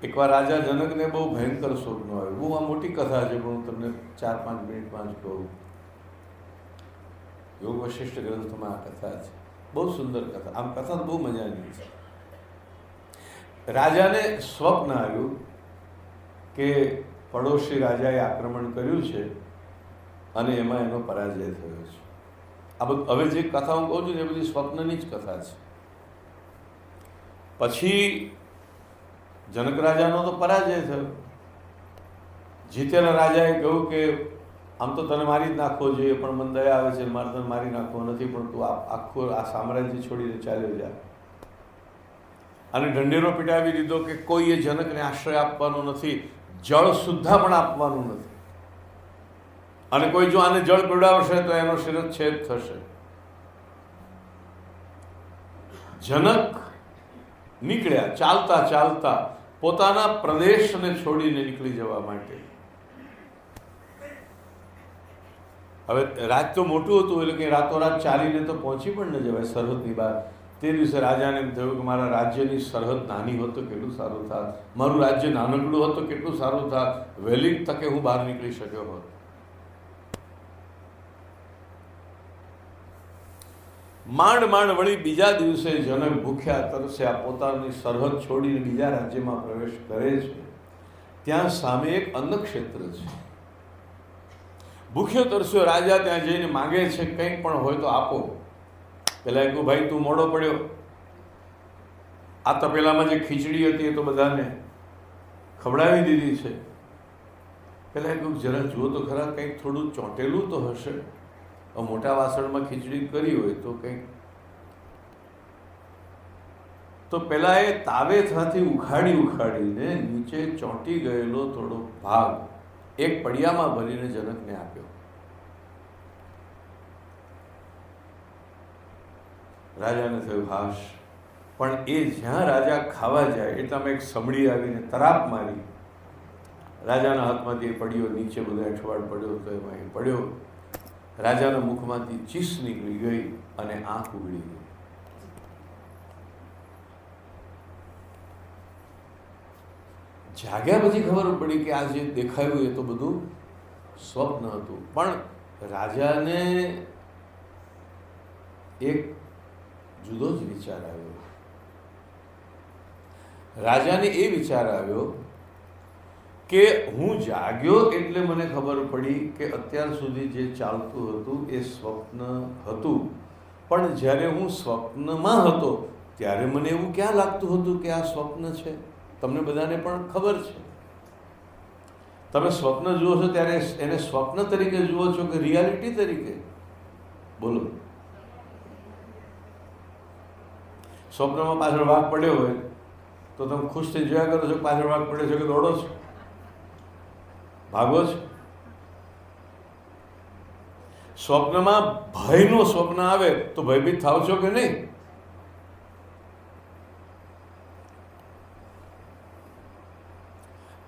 એકવાર રાજા જનકને બહુ ભયંકર સ્વપ્ન આવ્યું. બહુ આ મોટી કથા છે, પણ હું તમને 4-5 મિનિટમાં જ કહું. યોગ વશિષ્ઠ ગ્રંથમાં આ કથા છે. બહુ સુંદર કથા. આમ કથા તો બહુ મજાની છે. રાજાને સ્વપ્ન આવ્યું કે પડોશી રાજાએ આક્રમણ કર્યું છે અને એમાં એનો પરાજય થયો છે. આ બધું હવે જે કથા હું કહું છું ને એ બધી સ્વપ્નની જ કથા છે. પછી જનક રાજાનો તો પરાજય થયો. જીતેલા રાજાએ કહ્યું કે આમ તો તને મારી જ નાખવો જોઈએ, પણ મને દયા આવે છે, મારે તને મારી નાખવો નથી, પણ તું આખું આ સામ્રાજ્ય છોડીને ચાલ્યો જા. અને ઢંઢેરો પીટાવી દીધો કે કોઈએ જનકને આશ્રય આપવાનો નથી, જળ સુદ્ધા પણ આપવાનું નથી, અને કોઈ જો આને જળ પીવડાવશે તો એનો શિરચ્છેદ થશે. જનક નીકળ્યા ચાલતા ચાલતા પોતાના પ્રદેશને છોડીને નીકળી જવા માટે. હવે રાજ તો મોટું હતું, એટલે કે રાતોરાત ચાલીને તો પહોંચી પણ ન જવાય સરહદની બહાર. તે દિવસે રાજાને એમ થયું કે મારા રાજ્યની સરહદ નાની હોત તો કેટલું સારું થાત, મારું રાજ્ય નાનકડું હોત તો કેટલું સારું થાત, વહેલી તકે હું બહાર નીકળી શક્યો હોત. માંડ માંડ વળી બીજા દિવસે જનક ભૂખ્યા તરસ્યા પોતાની સરહદ છોડીને બીજા રાજ્યમાં પ્રવેશ કરે છે. ત્યાં સામે એક અન્નક્ષેત્ર છે. ભૂખ્યો તરસ્યો રાજા ત્યાં જઈને માંગે છે કંઈક પણ હોય તો આપો. પેલા કહ્યું ભાઈ તું મોડો પડ્યો, આ તપેલામાં જે ખીચડી હતી એ તો બધાને ખવડાવી દીધી છે. પેલા કહ્યું જરા જુઓ તો ખરા, કંઈક થોડું ચોંટેલું તો હશે, મોટા વાસણમાં ખીચડી કરી હોય તો કંઈક. તો પેલા એ તાવેથાથી ઉખાડીને નીચે ચોંટી ગયેલો થોડો ભાગ એક પડિયામાં ભરીને જનકને આપ્યો. રાજાને થયું હાશ, પણ એ જ્યાં રાજા ખાવા જાય એટલામાં એક સમડી આવીને તરાપ મારી. રાજાના હાથમાંથી એ પડ્યો નીચે, બધો અઠવાડ પડ્યો તો એમાં એ પડ્યો. રાજાના મુખમાંથી ચીસ નીકળી ગઈ અને આંખ ઉગડી ગઈ. જાગ્યા પછી ખબર પડી કે આ જે દેખાયું એ તો બધું સ્વપ્ન હતું. પણ રાજાને એક જુદો જ વિચાર આવ્યો. રાજાને એ વિચાર આવ્યો કે હું જાગ્યો એટલે મને ખબર પડી કે અત્યાર સુધી જે ચાલતું હતું એ સ્વપ્ન હતું, પણ જ્યારે હું સ્વપ્નમાં હતો ત્યારે મને એવું ક્યાં લાગતું હતું કે આ સ્વપ્ન છે. તમને બધાને પણ ખબર છે, તમે સ્વપ્ન જુઓ છો ત્યારે એને સ્વપ્ન તરીકે જુઓ છો કે રિયાલિટી તરીકે? બોલો. સ્વપ્નમાં પાછળ વાઘ પડ્યો હોય તો તમે ખુશ થઈ જોયા કરો છો, પાછળ વાઘ પડ્યો છે કે દોડો છો, ભાગો છો? સ્વપ્નમાં ભયનું સ્વપ્ન આવે તો ભયભીત થાવ છો કે નહીં?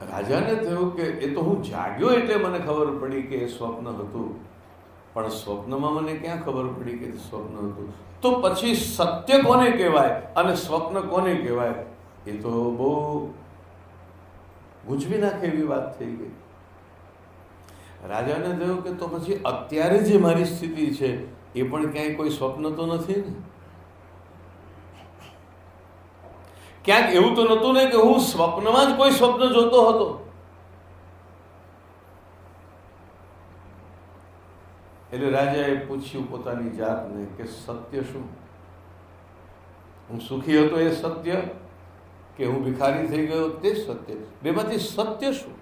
રાજાને થયું કે એ તો હું જાગ્યો એટલે મને ખબર પડી કે એ સ્વપ્ન હતું, પણ સ્વપ્નમાં મને ક્યાં ખબર પડી કે સ્વપ્ન હતું? તો પછી સત્ય કોને કહેવાય અને સ્વપ્ન કોને કહેવાય એ તો બહુ ગૂંચવી નાખે એવી વાત થઈ ગઈ. રાજાને થયું કે તો પછી અત્યારે જે મારી સ્થિતિ છે એ પણ ક્યાંય કોઈ સ્વપ્ન તો નથી ને? ક્યાંક એવું તો નહોતું ને કે હું સ્વપ્નમાં જ કોઈ સ્વપ્ન જોતો હતો? એટલે રાજાએ પૂછ્યું પોતાની જાતને કે સત્ય શું? હું સુખી હતો એ સત્ય કે હું ભિખારી થઈ ગયો તે સત્ય? બેમાંથી સત્ય શું?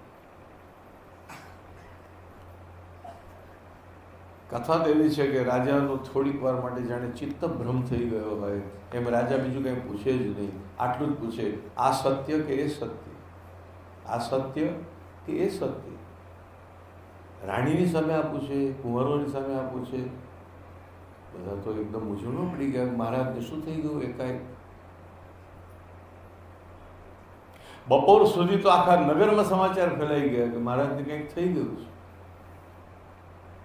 કથા તો એવી છે કે રાજાનો થોડીક વાર માટે જાણે ચિત્તભ્રમ થઈ ગયો હોય એમ રાજા બીજું કંઈ પૂછે જ નહીં. આટલું જ પૂછે, આ સત્ય કે એ સત્ય? આ સત્ય કે એ સત્ય? રાણીની સામે આ પૂછે, કુંવરોની સામે આ પૂછે. બધા તો એકદમ મૂંઝવણમાં પડી ગયા, મહારાજને શું થઈ ગયું એકાએક? બપોર સુધી તો આખા નગરમાં સમાચાર ફેલાઈ ગયા કે મહારાજને કંઈક થઈ ગયું છે.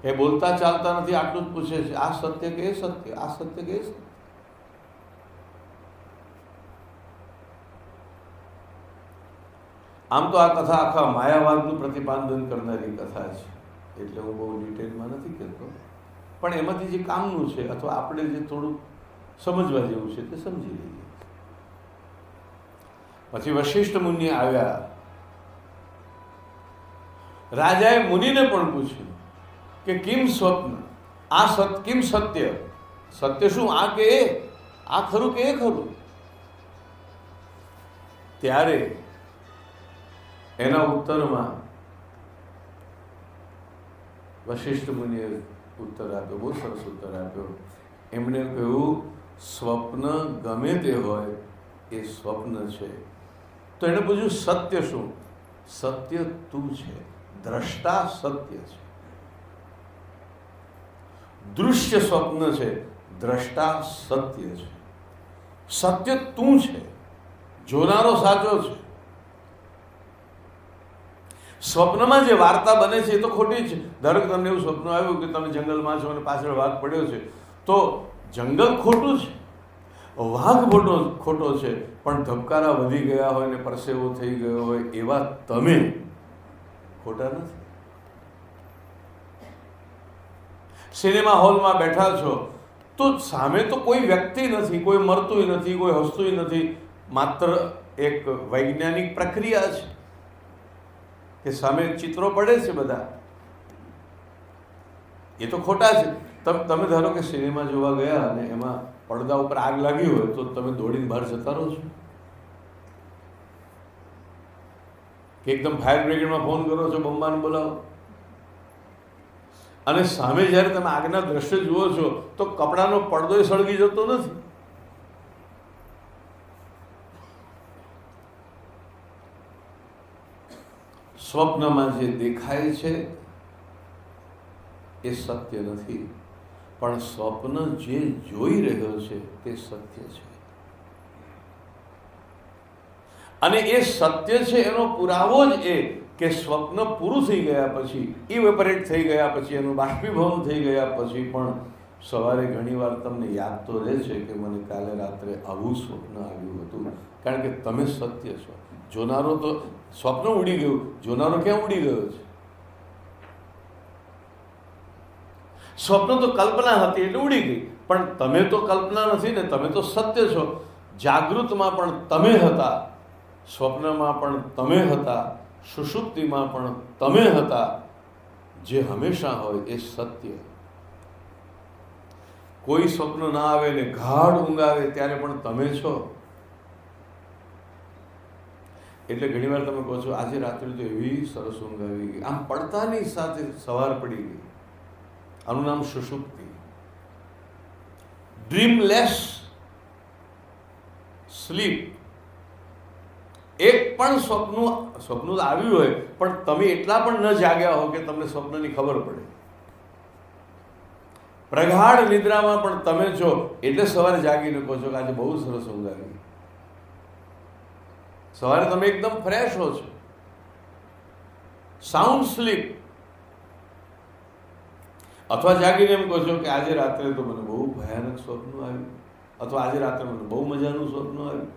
એ બોલતા ચાલતા નથી, આટલું જ પૂછે છે, આ સત્ય કે એ સત્ય? આ સત્ય કે એ સત્ય? આમ તો આ કથા આખા માયાવાદનું પ્રતિપાદન કરનારી કથા છે, એટલે હું બહુ ડિટેલમાં નથી કહેતો, પણ એમાંથી જે કામનું છે અથવા આપણે જે થોડું સમજવા જેવું છે તે સમજી લઈએ. પછી વશિષ્ઠ મુનિ આવ્યા. રાજાએ મુનિને પણ પૂછ્યું કે કિમ સ્વપ્ન, આ કિમ સત્ય, સત્ય શું, આ કે એ, આ ખરું કે એ ખરું? ત્યારે એના ઉત્તરમાં વશિષ્ઠ મુનિએ ઉત્તર આપ્યો, બહુ સરસ ઉત્તર આપ્યો. એમણે કહ્યું સ્વપ્ન ગમે તે હોય એ સ્વપ્ન છે. તો એને પૂછ્યું સત્ય શું? સત્ય તું છે, દ્રષ્ટા સત્ય છે. દૃશ્ય સ્વપ્ન છે, દ્રષ્ટા સત્ય છે. સત્ય તું છે, જોનારો સાચો છે. સ્વપ્નમાં જે વાર્તા બને છે એ તો ખોટી છે. ધારો કે તમને એવું સ્વપ્ન આવ્યું કે તમે જંગલમાં છો અને પાછળ વાઘ પડ્યો છે, તો જંગલ ખોટું છે, વાઘ ખોટો છે, પણ ધબકારા વધી ગયા હોય ને પરસેવો થઈ ગયો હોય એવા તમે ખોટા નથી. સિનેમા હોલમાં બેઠા છો તો સામે તો કોઈ વ્યક્તિ નથી, કોઈ મરતું નથી, કોઈ હસતું નથી, માત્ર એક વૈજ્ઞાનિક પ્રક્રિયા છે કે સામે ચિત્રો પડે છે બધા, એ તો ખોટા છે. તમે ધારો કે સિનેમા જોવા ગયા અને એમાં પડદા ઉપર આગ લાગી હોય તો તમે દોડીને બહાર જતા રહો છો કે એકદમ ફાયર બ્રિગેડમાં ફોન કરો છો, બંબાને બોલાવો? અને સામે જ્યારે તમે આગના દ્રશ્ય જુઓ છો તો કપડાનો પડદો સળગી જતો નથી. સ્વપ્નમાં જે દેખાય છે એ સત્ય નથી, પણ સ્વપ્ન જે જોઈ રહ્યો છે તે સત્ય છે. અને એ સત્ય છે એનો પુરાવો જ એ કે સ્વપ્ન પૂરું થઈ ગયા પછી, ઇવેપોરેટ થઈ ગયા પછી, એનું બાષ્પીભવન થઈ ગયા પછી પણ સવારે ઘણીવાર તમને યાદ તો રહે છે કે મને કાલે રાત્રે આવું સ્વપ્ન આવ્યું હતું, કારણ કે તમે સત્ય છો. જોનારો તો સ્વપ્ન ઉડી ગયું, જોનારો ક્યાં ઉડી ગયો છે? સ્વપ્ન તો કલ્પના હતી એટલે ઉડી ગઈ, પણ તમે તો કલ્પના નથી ને, તમે તો સત્ય છો. જાગૃતમાં પણ તમે હતા, સ્વપ્નમાં પણ તમે હતા, સુષુપ્તિમાં પણ તમે હતા. જે હંમેશા હોય એ સત્ય. કોઈ સ્વપ્ન ના આવે ને ગાઢ ઊંઘ આવે ત્યારે પણ તમે છો. એટલે ઘણી વાર તમે કહો છો આજે રાત્રે તો એવી સરસ ઊંઘ આવી ગઈ, આમ પડતાની સાથે સવાર પડી ગઈ. આનું નામ સુષુપ્તિ, ડ્રીમલેસ સ્લીપ. એક પણ સ્વપ્ન આવ્યું હોય પણ તમે એટલા પણ ન જાગ્યા હો કે તમને સ્વપ્નની ખબર પડે. પ્રગાઢ નિદ્રામાં પણ તમે છો એટલે સવારે જાગીને કહો છો કે આજે બહુ સરસ ઊંઘ આવી. સવારે તમે એકદમ ફ્રેશ હો છો, સાઉન્ડ સ્લીપ. અથવા જાગીને એમ કહો છો કે આજે રાત્રે તો મને બહુ ભયાનક સ્વપ્ન આવ્યું, અથવા આજે રાત્રે મને બહુ મજાનું સ્વપ્ન આવ્યું.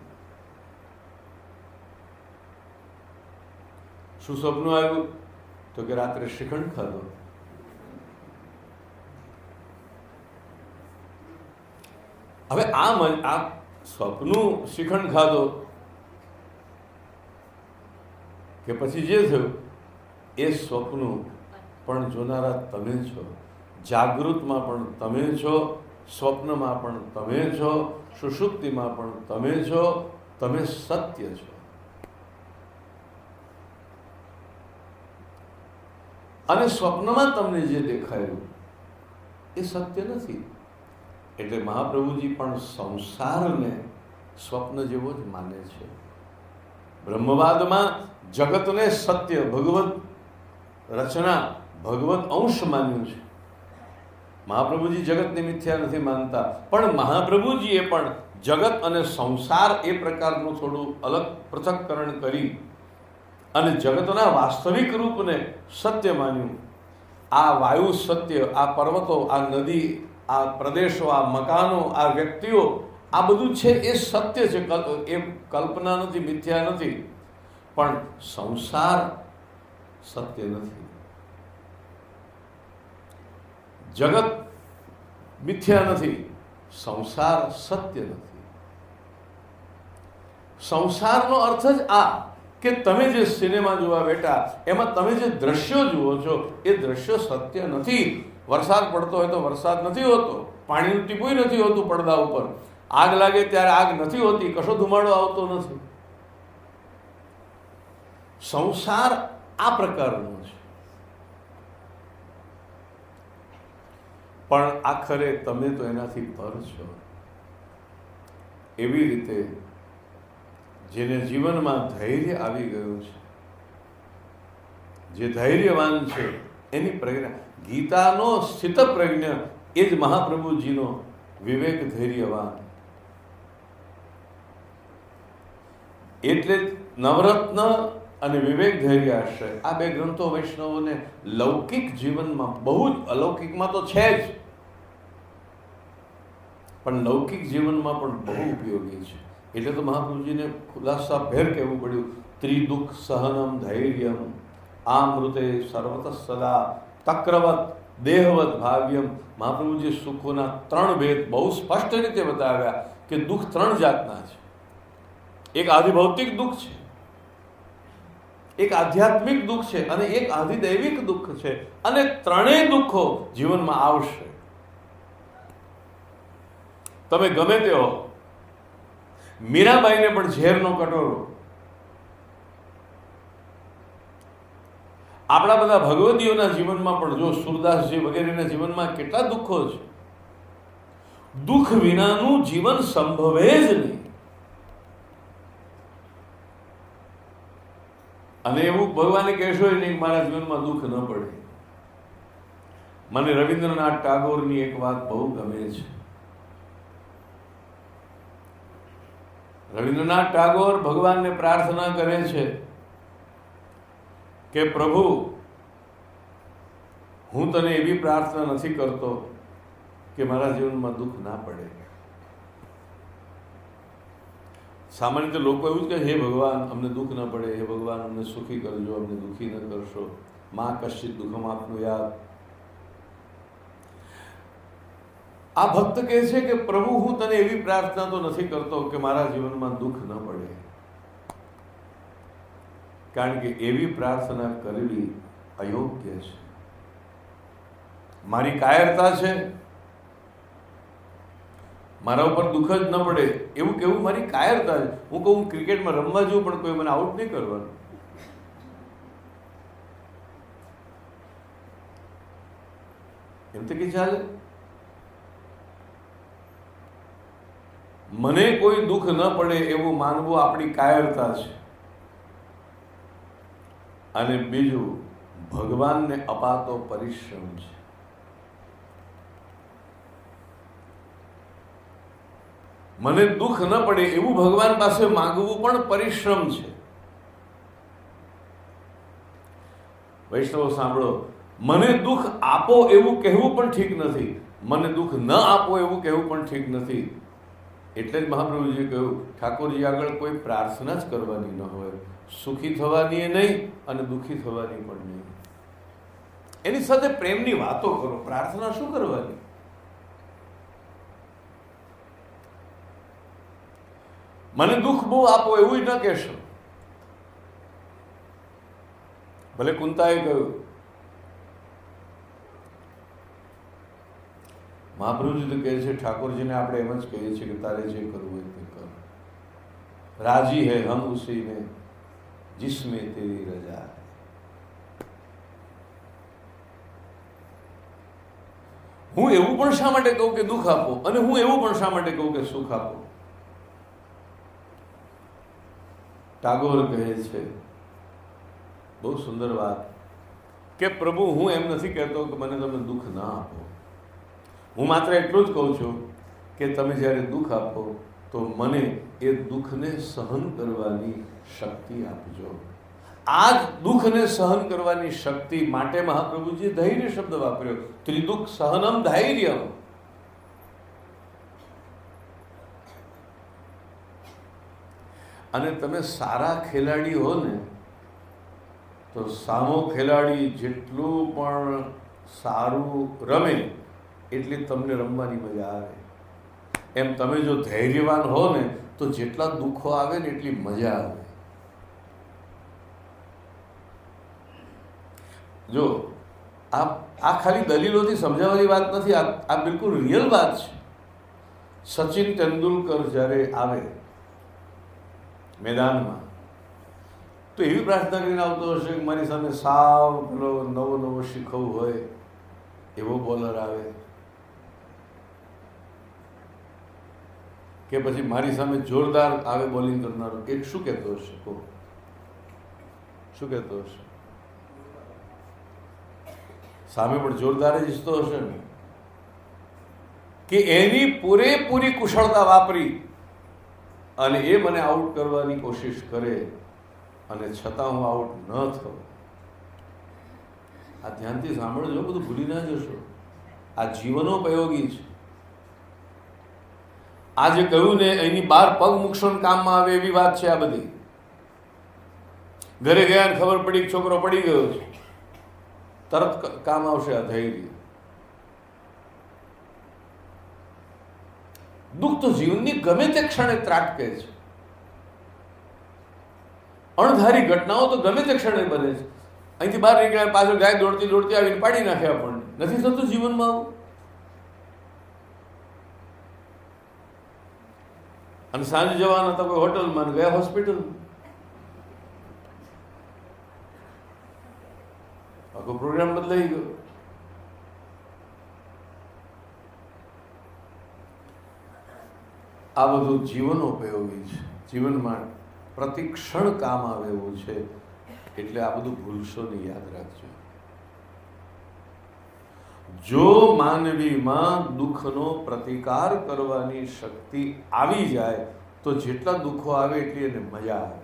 શું સ્વપ્ન આવ્યું? તો કે રાત્રે શ્રીખંડ ખાધો. હવે આ સ્વપ્નું શ્રીખંડ ખાધો કે પછી જે થયું એ સ્વપ્નું પણ જોનારા તમે છો. જાગૃતમાં પણ તમે છો, સ્વપ્નમાં પણ તમે છો, સુષુપ્તિમાં પણ તમે છો. તમે સત્ય છો. અને સ્વપ્નમાં તમને જે દેખાયું એ સત્ય નથી. એટલે મહાપ્રભુજી પણ સંસારને સ્વપ્ન જેવો જ માને છે. બ્રહ્મવાદમાં જગતને સત્ય, ભગવત રચના, ભગવત અંશ માન્યું છે. મહાપ્રભુજી જગતને મિથ્યા નથી માનતા, પણ મહાપ્રભુજીએ પણ જગત અને સંસાર એ પ્રકારનું થોડું અલગ પૃથક્કરણ કરી અને જગતના વાસ્તવિક રૂપને સત્ય માન્યું. આ વાયુ સત્ય, આ પર્વતો, આ નદી, આ પ્રદેશો, આ મકાનો, આ વ્યક્તિઓ, આ બધું છે એ સત્ય છે. એ કલ્પના નથી, મિથ્યા નથી. પણ સંસાર સત્ય નથી. જગત મિથ્યા નથી, સંસાર સત્ય નથી. સંસારનો અર્થ જ આ કે તમે જે સિનેમા જોવા બેઠા એમાં તમે જે દ્રશ્યો જુઓ છો એ દ્રશ્યો સત્ય નથી. વરસાદ પડતો હોય તો વરસાદ નથી હોતો, પાણીનું ટીપું નથી હોતું પડદા ઉપર, આગ લાગે ત્યારે આગ નથી હોતી, કશો ધુમાડો આવતો નથી. સંસાર આ પ્રકારનો છે. પણ આખરે તમે તો એનાથી પર છો. એવી રીતે જેને જીવનમાં ધૈર્ય આવી ગયું છે, જે ધૈર્યવાન છે, એની પ્રજ્ઞા, ગીતાનો સ્થિત પ્રજ્ઞ એ જ મહાપ્રભુજીનો વિવેક ધૈર્યવાન. એટલે નવરત્ન અને વિવેક ધૈર્ય આશ્રય આ બે ગ્રંથો વૈષ્ણવોને લૌકિક જીવનમાં બહુ જ, અલૌકિકમાં તો છે જ, પણ લૌકિક જીવનમાં પણ બહુ ઉપયોગી છે. એટલે તો મહાપ્રભુજીને ખુલાસા ભેર કહેવું પડ્યું, ત્રિદુઃખ સહનમ ધૈર્યમ આમૃતે સર્વત સદા તક્રવત દેહવત ભાવ્યમ. મહાપ્રભુજી સુખોના 3 ભેદ બહુ સ્પષ્ટ રીતે બતાવ્યા કે દુઃખ 3 જાતના છે. એક આધિભૌતિક દુઃખ છે, એક આધ્યાત્મિક દુઃખ છે અને એક આધિદૈવિક દુઃખ છે. અને ત્રણેય દુઃખો જીવનમાં આવશે. તમે ગમે તે હો, મીરાબાઈને પણ ઝેરનો કટોરો, આપણા બધા ભગવદીઓના જીવનમાં પણ જો સુરદાસજી વગેરેના જીવનમાં કેટલા દુઃખો છે. દુઃખ વિનાનું જીવન સંભવે જ નહીં. અને એવું ભગવાને કહેશો નહીં મારા જીવનમાં દુઃખ ન પડે. મને રવિન્દ્રનાથ ટાગોરની એક વાત બહુ ગમે છે. રવિન્દ્રનાથ ટાગોર ભગવાનને પ્રાર્થના કરે છે કે પ્રભુ, હું તને એવી પ્રાર્થના નથી કરતો કે મારા જીવનમાં દુઃખ ના પડે. સામાન્ય રીતે લોકો એવું જ કહે, હે ભગવાન અમને દુઃખ ન પડે, હે ભગવાન અમને સુખી કરજો, અમને દુઃખી ન કરશો, માં કશ્ચિત દુઃખમ આપનું યાદ. આ ભક્ત કહે છે કે પ્રભુ, હું તને એવી પ્રાર્થના તો નથી કરતો કે મારા જીવનમાં દુઃખ ન પડે, કારણ કે એવી પ્રાર્થના કરવી અયોગ્ય છે. મારી કાયરતા છે, મારા ઉપર દુઃખ જ ન પડે એવું કેવું મારી કાયરતા છે. હું કહું ક્રિકેટમાં રમવા જઉં પણ કોઈ મને આઉટ નહીં કરવાનું. એમ તો કે ચાલે. મને કોઈ દુઃખ ન પડે એવું માનવું આપણી કાયરતા છે. અને બીજું ભગવાનને અપાતો પરિશ્રમ છે. મને દુઃખ ન પડે એવું ભગવાન પાસે માંગવું પણ પરિશ્રમ છે. વૈષ્ણવ સાંભળો, મને દુઃખ આપો એવું કહેવું પણ ઠીક નથી, મને દુઃખ ન આપો એવું કહેવું પણ ઠીક નથી. એટલે જ મહાપ્રભુજીએ કહ્યું, ઠાકોરજી આગળ કોઈ પ્રાર્થના જ કરવાની ન હોય, સુખી થવાની નહીં અને દુઃખી થવાની પણ નહીં. એની સાથે પ્રેમની વાતો કરો, પ્રાર્થના શું કરવાની? મને દુઃખ બહુ આપો એવું ન કહેશો. ભલે કુંતાએ કહ્યું, મહાપ્રભુજી તો કહે છે, ઠાકોરજીને આપણે એમ જ કહીએ છીએ કે તારે જે કરવું હોય તે કર, રાજી હૈ હમ ઉસી મેં જિસમે તેરી રજા. હું એવું પણ શા માટે કહું કે દુઃખ આપો, અને હું એવું પણ શા માટે કહું કે સુખ આપો? ટાગોર કહે છે બહુ સુંદર વાત કે પ્રભુ, હું એમ નથી કહેતો કે મને તમે દુઃખ ના આપો. હું માત્ર એટલું જ કહું છું કે તમે જ્યારે દુઃખ આપો તો મને એ દુઃખને સહન કરવાની શક્તિ આપજો. આ જ દુઃખને સહન કરવાની શક્તિ માટે મહાપ્રભુજીએ ધૈર્ય શબ્દ વાપર્યો. ત્રિદુઃખ સહનમ ધૈર્યમ. અને તમે સારા ખેલાડી હો ને તો સામો ખેલાડી જેટલું પણ સારું રમે એટલી તમને રમવાની મજા આવે. એમ તમે જો ધૈર્યવાન હો ને તો જેટલા દુઃખો આવે ને એટલી મજા આવે. જો આ ખાલી દલીલોથી સમજાવવાની વાત નથી, આ બિલકુલ રિયલ વાત છે. સચિન તેંડુલકર જ્યારે આવે મેદાનમાં તો એવી પ્રાર્થના કરીને આવતો હશે કે મારી સામે સાવ પેલો નવો શીખવ હોય એવો બોલર આવે, કે પછી મારી સામે જોરદાર આવે બોલિંગ કરનારો. એક શું કહેતો હશે? શું કહેતો હશે? સામે પણ જોરદાર જ ઈચ્છતો હશે ને, કે એની પૂરેપૂરી કુશળતા વાપરી અને એ મને આઉટ કરવાની કોશિશ કરે અને છતાં હું આઉટ ન થઉં. આ ધ્યાનથી સાંભળજો, બધું ભૂલી ના જશો. આ જીવનોપયોગી છે. આ જે કહ્યું ને એની બહાર પગ મૂકશો ને કામમાં આવે એવી વાત છે આ બધી. ઘરે ગયા ને ખબર પડી કે છોકરો પડી ગયો છે, તરત કામ આવશે આ ધૈર્ય. દુઃખ તો જીવનની ગમે તે ક્ષણે ત્રાટકે છે. અણધારી ઘટનાઓ તો ગમે તે ક્ષણે બને છે. અહીંથી બહાર નીકળ્યા પાછળ ગાય દોડતી દોડતી આવીને પાડી નાખે આપણને. નથી થતું જીવનમાં આવું? અને સાંજે જવાના તો કોઈ હોટલમાં ગયા હોસ્પિટલ, આખો પ્રોગ્રામ બદલાઈ ગયો. આ બધું જીવનોપયોગી છે, જીવનમાં પ્રતિક્ષણ કામ આવે એવું છે. એટલે આ બધું ભૂલશો નહીં, યાદ રાખજો. જો માનવીમાં દુઃખનો પ્રતિકાર કરવાની શક્તિ આવી જાય તો જેટલા દુઃખો આવે એટલી એને મજા આવે.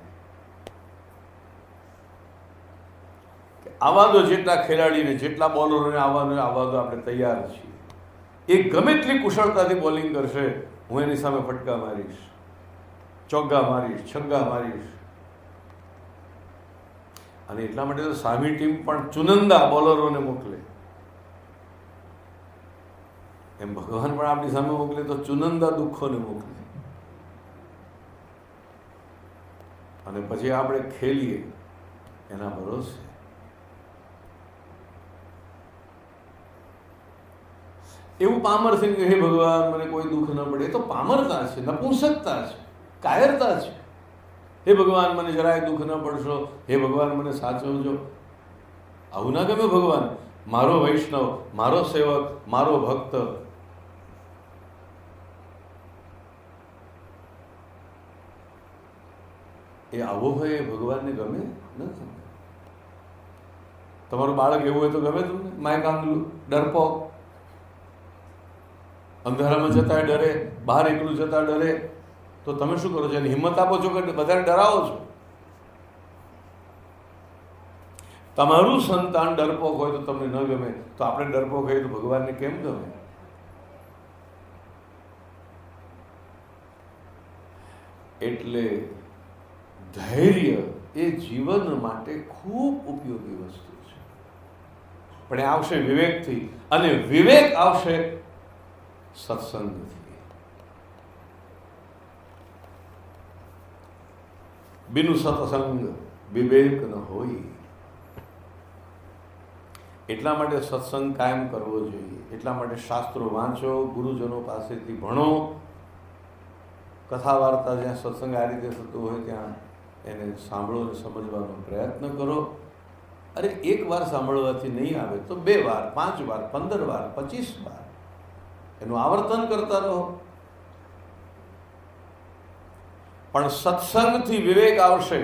આવા દો જેટલા ખેલાડીને, જેટલા બોલરોને આવવા દો આપણે તૈયાર છીએ. એ ગમે એટલી કુશળતાથી બોલિંગ કરશે, હું એની સામે ફટકા મારીશ, ચોગ્ગા મારીશ, છગ્ગા મારીશ. અને એટલા માટે તો સામી ટીમ પણ ચુનંદા બોલરોને મોકલે. એમ ભગવાન પણ આપણી સામે મોકલે તો ચુનંદા દુઃખોને મોકલે. અને પછી આપણે ખેલીએ એના ભરોસે. એવું પામર થઈને કે હે ભગવાન મને કોઈ દુઃખ ન પડે, એ તો પામરતા છે, નપુંસકતા છે, કાયરતા છે. હે ભગવાન મને જરાય દુઃખ ન પડશો, હે ભગવાન મને સાચવજો. આવું ના ગમે ભગવાન. મારો વૈષ્ણવ, મારો સેવક, મારો ભક્ત એ આવો હોય એ ભગવાનને ગમે નથી. તમારું બાળક એવું હોય તો ગમે તમને? માય કાંગલું, ડરપોક, અંધારામાં જતા ડરે, બહાર એકલું જતા ડરે, તો તમે શું કરો છો? એની હિંમત આપો છો કે બધાને ડરાવો છો? તમારું સંતાન ડરપોક હોય તો તમને ન ગમે, તો આપણે ડરપોક હોય તો ભગવાનને કેમ ગમે? એટલે ધૈર્ય એ જીવન માટે ખૂબ ઉપયોગી વસ્તુ છે. પણ એ આવશે વિવેકથી, અને વિવેક આવશે સત્સંગથી. બિનુ સત્સંગ વિવેક ન હોય. એટલા માટે સત્સંગ કાયમ કરવો જોઈએ. એટલા માટે શાસ્ત્રો વાંચો, ગુરુજનો પાસેથી ભણો, કથા વાર્તા જ્યાં સત્સંગ આ રીતે થતું હોય ત્યાં એને સાંભળો અને સમજવાનો પ્રયત્ન કરો. અરે એક વાર સાંભળવાથી નહીં આવે તો 2 વાર, 5 વાર, 15 વાર, 25 વાર એનું આવર્તન કરતા રહો. પણ સત્સંગથી વિવેક આવશે,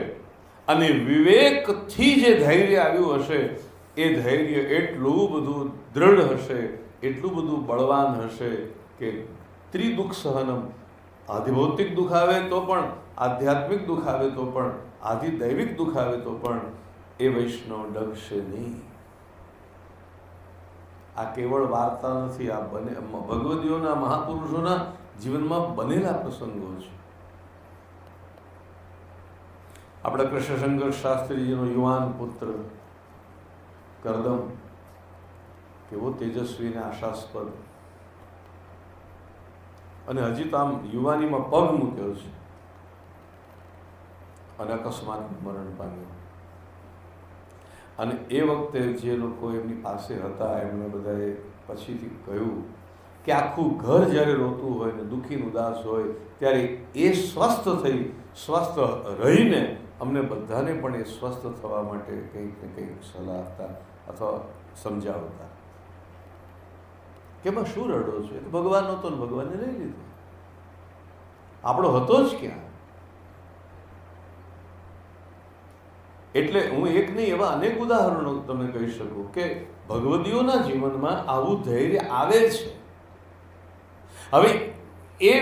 અને વિવેકથી જે ધૈર્ય આવ્યું હશે એ ધૈર્ય એટલું બધું દૃઢ હશે, એટલું બધું બળવાન હશે કે ત્રિદુઃખ સહનમ, આધિભૌતિક દુઃખ આવે તો પણ, આધ્યાત્મિક દુઃખ આવે તો પણ, આધિદૈવિક દુઃખ આવે તો પણ એ વૈષ્ણવ ડગશે નહીં. આ કેવળ વાર્તા નથી, આ ભગવદીઓના, મહાપુરુષોના જીવનમાં બનેલા પ્રસંગો છે. આપણા કૃષ્ણશંકર શાસ્ત્રીજીનો યુવાન પુત્ર કરદમ કેવો તેજસ્વી ને આશાસ્પદ, અને હજી તો આમ યુવાનીમાં પગ મૂક્યો છે અને અકસ્માત મરણ પામ્યો. અને એ વખતે જે લોકો એમની પાસે હતા એમણે બધાએ પછીથી કહ્યું કે આખું ઘર જ્યારે રોતું હોય ને દુઃખી ઉદાસ હોય ત્યારે એ સ્વસ્થ રહીને અમને બધાને પણ એ સ્વસ્થ થવા માટે કંઈક ને કંઈક સલાહ આપતા અથવા સમજાવતા કે એમાં શું રડો છે? ભગવાન હતો ને ભગવાનને લઈ લીધો, આપણો હતો જ ક્યાં? એટલે હું એક નહીં એવા અનેક ઉદાહરણો તમને કહી શકું કે ભગવદીઓના જીવનમાં આવું ધૈર્ય આવે છે. હવે એ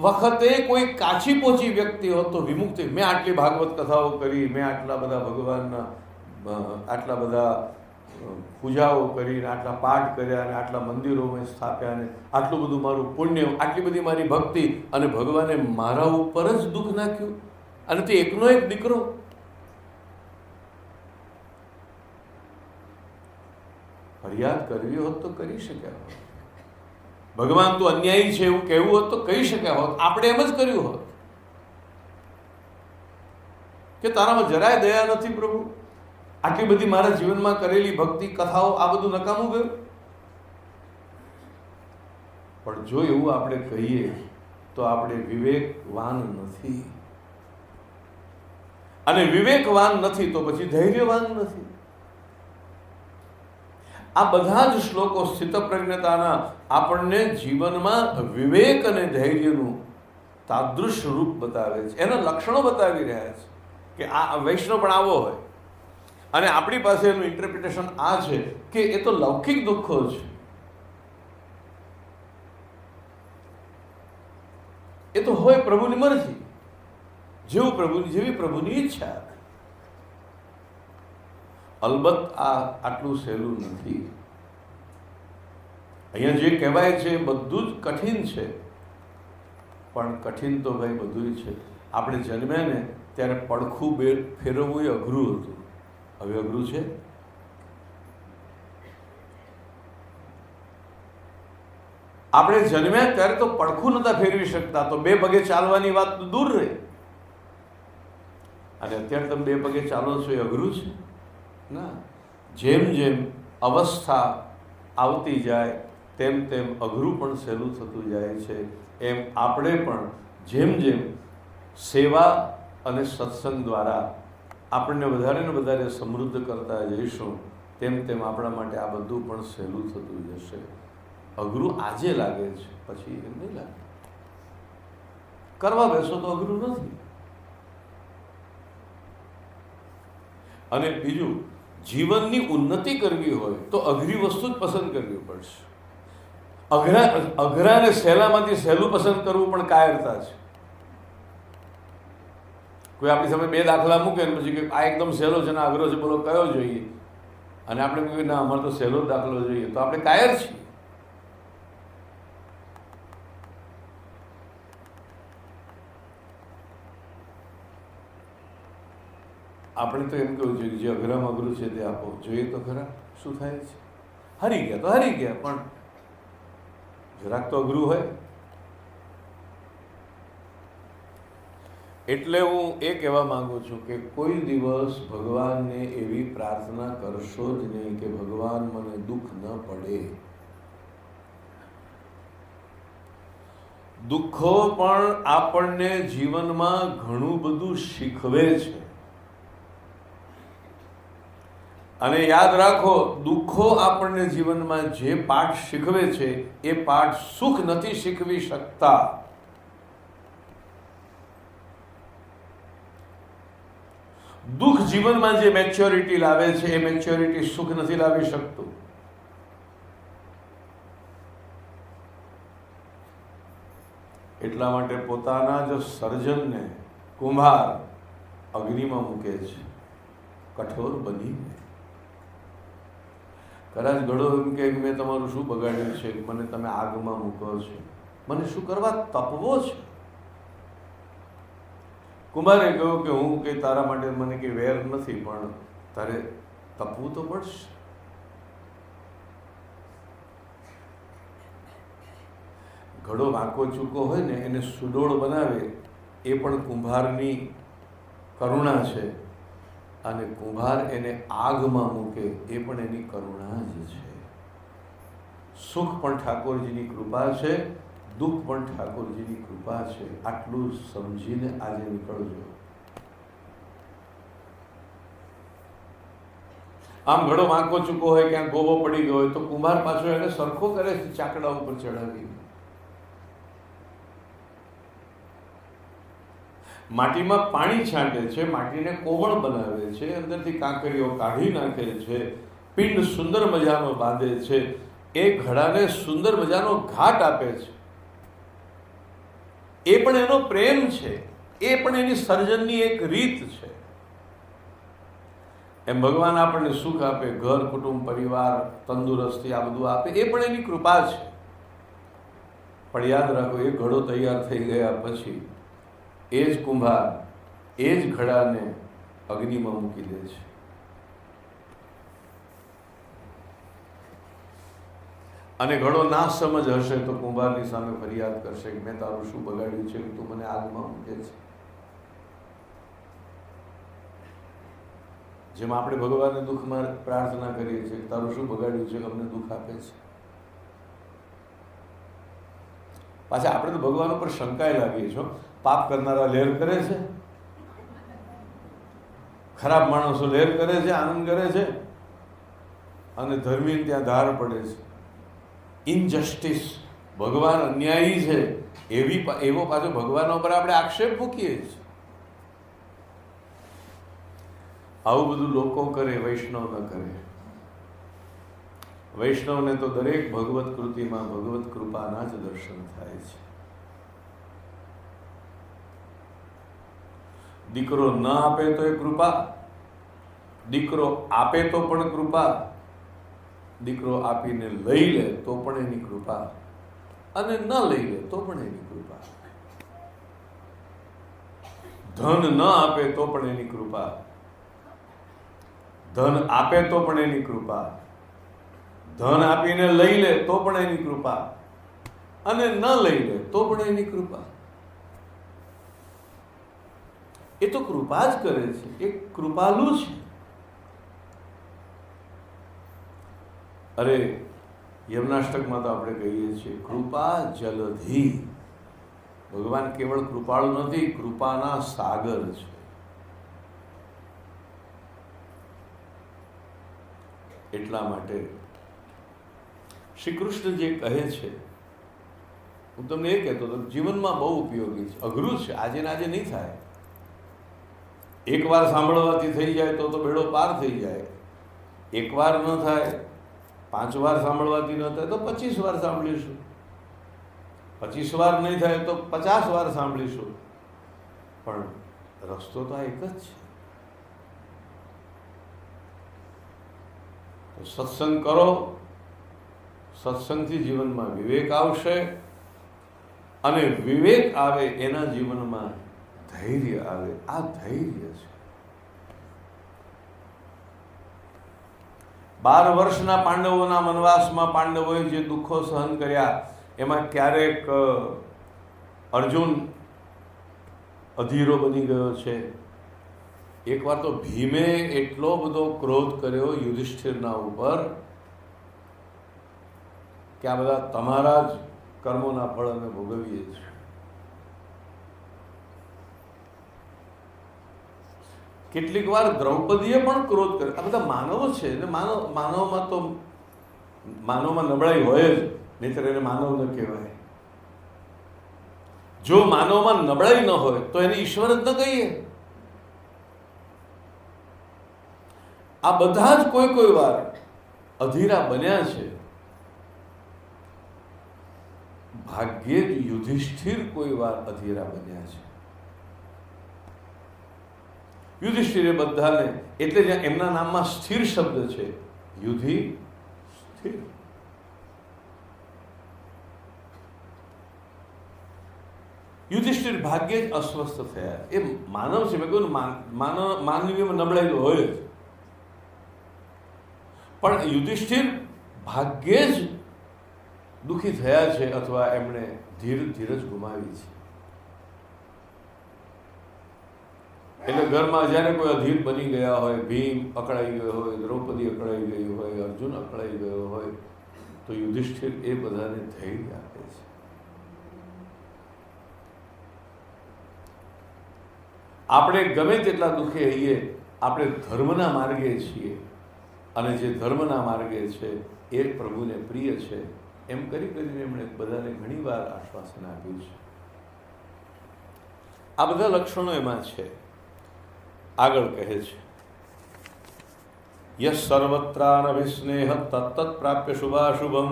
વખતે કોઈ કાચી પોચી વ્યક્તિ હોત તો વિમુક્તિ, મેં આટલી ભાગવત કથાઓ કરી, મેં આટલા બધા ભગવાનના આટલા બધા પૂજાઓ કરીને આટલા પાઠ કર્યા અને આટલા મંદિરો મેં સ્થાપ્યા અને આટલું બધું મારું પુણ્ય, આટલી બધી મારી ભક્તિ, અને ભગવાને મારા ઉપર જ દુઃખ નાખ્યું, અને તે એકનો એક દીકરો. ફરિયાદ કરવી હોત તો કરી શક્યા હોત, ભગવાન તો અન્યાયી છે એવું કહેવું હોત તો કહી શક્યા હોત. આપણે એમ જ કર્યું હોત કે તારામાં જરાય દયા નથી પ્રભુ, આટલી બધી મારા જીવનમાં કરેલી ભક્તિ કથાઓ આ બધું નકામું ગયું. પણ જો એવું આપણે કહીએ તો આપણે વિવેકવાન નથી, અને વિવેકવાન નથી તો પછી ધૈર્યવાન નથી. આ બધા જ શ્લોકો સ્થિતપ્રજ્ઞતાના આપણને જીવનમાં વિવેક અને ધૈર્યનું તાદૃશ રૂપ બતાવે છે, એના લક્ષણો બતાવી રહ્યા છે કે આ વૈષ્ણવ પણ આવો હોય. અને આપણી પાસે એનું ઇન્ટરપ્રિટેશન આ છે કે એ તો લૌકિક દુઃખો છે, એ તો હોય પ્રભુની મરજી, જેવી પ્રભુની ઈચ્છા. અલબત્ત આટલું સહેલું નથી. અહીંયા જે કહેવાય છે એ બધું જ કઠિન છે, પણ કઠિન તો ભાઈ બધું છે. આપણે જન્મ્યા ને ત્યારે પડખું ફેરવવું એ અઘરું હતું, હવે અઘરું છે. આપણે જન્મ્યા ત્યારે તો પડખું નતા ફેરવી શકતા, તો બે પગે ચાલવાની વાત તો દૂર રહી, અને અત્યારે તમે બે પગે ચાલો છો એ અઘરું છે ના. જેમ જેમ અવસ્થા આવતી જાય તેમ તેમ અઘરું પણ સહેલું થતું જાય છે. એમ આપણે પણ જેમ જેમ સેવા અને સત્સંગ દ્વારા આપણને વધારે ને વધારે સમૃદ્ધ કરતા જઈશું તેમ તેમ આપણા માટે આ બધું પણ સહેલું થતું જશે. અઘરું આજે લાગે છે, પછી એમ નહીં લાગે. કરવા બેસો તો અઘરું નથી. અને બીજું, જીવનની ઉન્નતિ કરવી હોય તો અઘરી વસ્તુ જ પસંદ કરવી પડશે. અઘરા ને સહેલામાંથી સહેલું પસંદ કરવું પણ કાયરતા છે. કોઈ આપણી સામે બે દાખલા મૂકે ને પછી કે આ એકદમ સહેલો છે ને અઘરો છે, બોલો કયો જોઈએ? અને આપણે કહીએ ના અમારે તો સહેલો જ દાખલો જોઈએ, તો આપણે કાયર છીએ. આપણે તો એમ કહ્યું છે કે જે અઘરામાં અઘરું છે તે આપો, જોઈએ તો ખરા શું થાય છે. હારી ગયા તો હારી ગયા, પણ જરાક તો અઘરું હોય. એટલે હું એ કહેવા માંગુ છું કે કોઈ દિવસ ભગવાનને એવી પ્રાર્થના કરશો જ નહીં કે ભગવાન મને દુઃખ ન પડે. દુઃખો પણ આપણને જીવનમાં ઘણું બધું શીખવે છે. અને યાદ રાખો, દુઃખો આપણને જીવનમાં જે પાઠ શીખવે છે એ પાઠ સુખ નથી શીખવી શકતા. દુઃખ જીવનમાં જે મેચ્યોરિટી લાવે છે એ મેચ્યોરિટી સુખ નથી લાવી શકતું. એટલા માટે પોતાના જ સર્જનને કુંભાર અગ્નિમાં મૂકે છે કઠોર બનીને. કદાચ ઘડો એમ કે મેં તમારું શું બગાડ્યું છે, મને તમે આગમાં મૂકો છો, મને શું કરવા તપવો છે? કુંભારે કહ્યું કે હું કે તારા માટે મને કે વેર નથી, પણ તારે તપવું તો પડશે. ઘડો વાંકો ચૂકો હોય ને એને સુડોળ બનાવે એ પણ કુંભારની કરુણા છે, અને કુંભાર એને આગમાં મૂકે એ પણ એની કરુણા જ છે. સુખ પણ ઠાકોરજીની કૃપા છે, દુઃખ પણ ઠાકોરજીની કૃપા છે. આટલું સમજીને આજે નીકળજો. આમ ઘડો વાંકો ચૂકો હોય, ક્યાંક ગોબો પડી ગયો હોય તો કુંભાર પાછો એને સરખો કરે છે ચાકડા ઉપર ચડાવી. માટીમાં પાણી છાંટે છે, માટીને કોમળ બનાવે છે, અંદરથી કાંકરીઓ કાઢી નાખે છે, પિંડ સુંદર મજાનો બાંધે છે, એ ઘડાને સુંદર મજાનો ઘાટ આપે છે. એ પણ એનો પ્રેમ છે, એ પણ એની સર્જનની એક રીત છે. એમ ભગવાન આપણને સુખ આપે, ઘર, કુટુંબ, પરિવાર, તંદુરસ્તી, આ બધું આપે, એ પણ એની કૃપા છે. પણ યાદ રાખો, એ ઘડો તૈયાર થઈ ગયા પછી એ જ કુંભાર એ જ ઘડાને અગ્નિમાં મૂકી દે છે. અને ઘડો ના સમજ હશે તો કુંભારની સામે ફરિયાદ કરશે કે મેં તારું શું બગાડ્યું છે કે તું મને આગમાં મૂકે છે. જેમ આપણે ભગવાનને દુઃખમાં પ્રાર્થના કરીએ છીએ કે તારું શું બગાડ્યું છે કે અમને દુઃખ આપે છે. પાછા આપણે તો ભગવાન ઉપર શંકાએ લાગીએ છો. પાપ કરનારા લેર કરે છે, ખરાબ માણસો લેર કરે છે, આનંદ કરે છે, અને ધર્મી ત્યાં ધાર પડે છે. ઇનજસ્ટિસ, ભગવાન અન્યાયી છે એવો પાછો ભગવાન ઉપર આપણે આક્ષેપ મૂકીએ છીએ. આવું બધું લોકો કરે, વૈષ્ણવ ન કરે. વૈષ્ણવને તો દરેક ભગવત કૃતિમાં ભગવત કૃપાના જ દર્શન થાય છે. દીકરો ન આપે તો એ કૃપા, દીકરો આપે તો પણ કૃપા, દીકરો આપીને લઈ લે તો પણ એની કૃપા, અને ન લઈ લે તો પણ એની કૃપા. ધન ન આપે તો પણ એની કૃપા, ધન આપે તો પણ એની કૃપા, ધન આપીને લઈ લે તો પણ એની કૃપા, અને ન લઈ લે તો પણ એની કૃપા. એ તો કૃપા જ કરે છે, એ કૃપાલુ છે. અરે યમનાષ્ટકમાં તો આપણે કહીએ છીએ કૃપા જલધિ. ભગવાન કેવળ કૃપાળુ નથી, કૃપાના સાગર છે. એટલા માટે શ્રી કૃષ્ણ જે કહે છે, હું તમને એ કહેતો હતો, જીવનમાં બહુ ઉપયોગી છે. અઘરું છે, આજે ને આજે નહીં થાય. એકવાર સાંભળવાથી થઈ જાય તો બેડો પાર થઈ જાય. એકવાર ન થાય, 5 વાર સાંભળવાથી ન થાય તો 25 વાર સાંભળીશું. 25 વાર નહીં થાય તો 50 વાર સાંભળીશું. પણ રસ્તો તો આ એક જ છે. તો સત્સંગ કરો, સત્સંગથી જીવનમાં વિવેક આવશે, અને વિવેક આવે એના જીવનમાં ધૈર્ય આવે. આ ધૈર્ય છે. 12 વર્ષના પાંડવોના વનવાસમાં પાંડવોએ જે દુઃખો સહન કર્યા, એમાં ક્યારેક અર્જુન અધીરો બની ગયો છે. એકવાર તો ભીમે એટલો બધો ક્રોધ કર્યો યુધિષ્ઠિરના ઉપર કે આ બધા તમારા જ કર્મોના ફળ અમે ભોગવીએ છીએ. કેટલીક વાર દ્રૌપદીએ પણ ક્રોધ કર્યો. આ બધા માનવો છે, એટલે માનવમાં નબળાઈ હોય જ, નહીંતર એને માનવ ન કહેવાય. જો માનવમાં નબળાઈ ન હોય તો એને ઈશ્વર જ ન કહીએ. આ બધા જ કોઈ વાર અધીરા બન્યા છે. ભાગ્યે જ યુધિષ્ઠિર કોઈ વાર અધીરા બન્યા છે. યુધિષ્ઠિરે બધાને, એટલે જ્યાં એમના નામમાં સ્થિર શબ્દ છે, યુધિ સ્થિર. યુધિષ્ઠિર ભાગ્યે જ અસ્વસ્થ થયા. એ માનવ છે, મેં કહ્યું માનવીમાં નબળાઈ તો હોય જ, પણ યુધિષ્ઠિર ભાગ્યે જ દુઃખી થયા છે, અથવા એમણે ધીરજ ગુમાવી છે. એટલે ઘરમાં જ્યારે કોઈ અધીર બની ગયા હોય, ભીમ અકળાઈ ગયો હોય, દ્રૌપદી અકળાઈ ગઈ હોય, અર્જુન અકળાઈ ગયો હોય, તો યુધિષ્ઠિર એ બધાને ધૈર્ય આપે છે. આપણે ગમે તેટલા દુઃખે હઈએ, આપણે ધર્મના માર્ગે છીએ, અને જે ધર્મના માર્ગે છે એ પ્રભુને પ્રિય છે, એમ કરીને એમણે બધાને ઘણીવાર આશ્વાસન આપ્યું છે. આ બધા લક્ષણો એમાં છે. આગળ કહે છે, યસ સર્વત્રાનભિસ્નેહ તત્તત્ પ્રાપ્ય શુભાશુભમ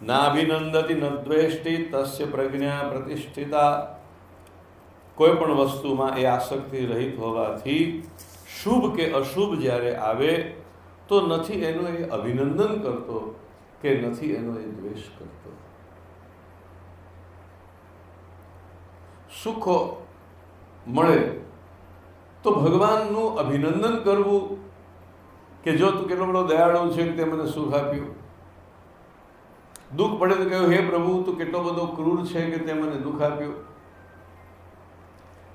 નાભિનંદતિ ન દ્વેષ્ટિ તસ્ય પ્રજ્ઞા પ્રતિષ્ઠિતા. કોઈ પણ વસ્તુમાં એ આસક્તિ રહિત હોવાથી શુભ કે અશુભ જ્યારે આવે તો નથી એનો એ અભિનંદન કરતો કે નથી એનો એ દ્વેષ કરતો. સુખ મળે તો ભગવાનનું અભિનંદન કરવું કે જો તું કેટલો બધો દયાળુ છે કે તે મને સુખ આપ્યું. દુઃખ પડે તો કહ્યું, હે પ્રભુ તું કેટલો બધો ક્રૂર છે કે તે મને દુઃખ આપ્યું.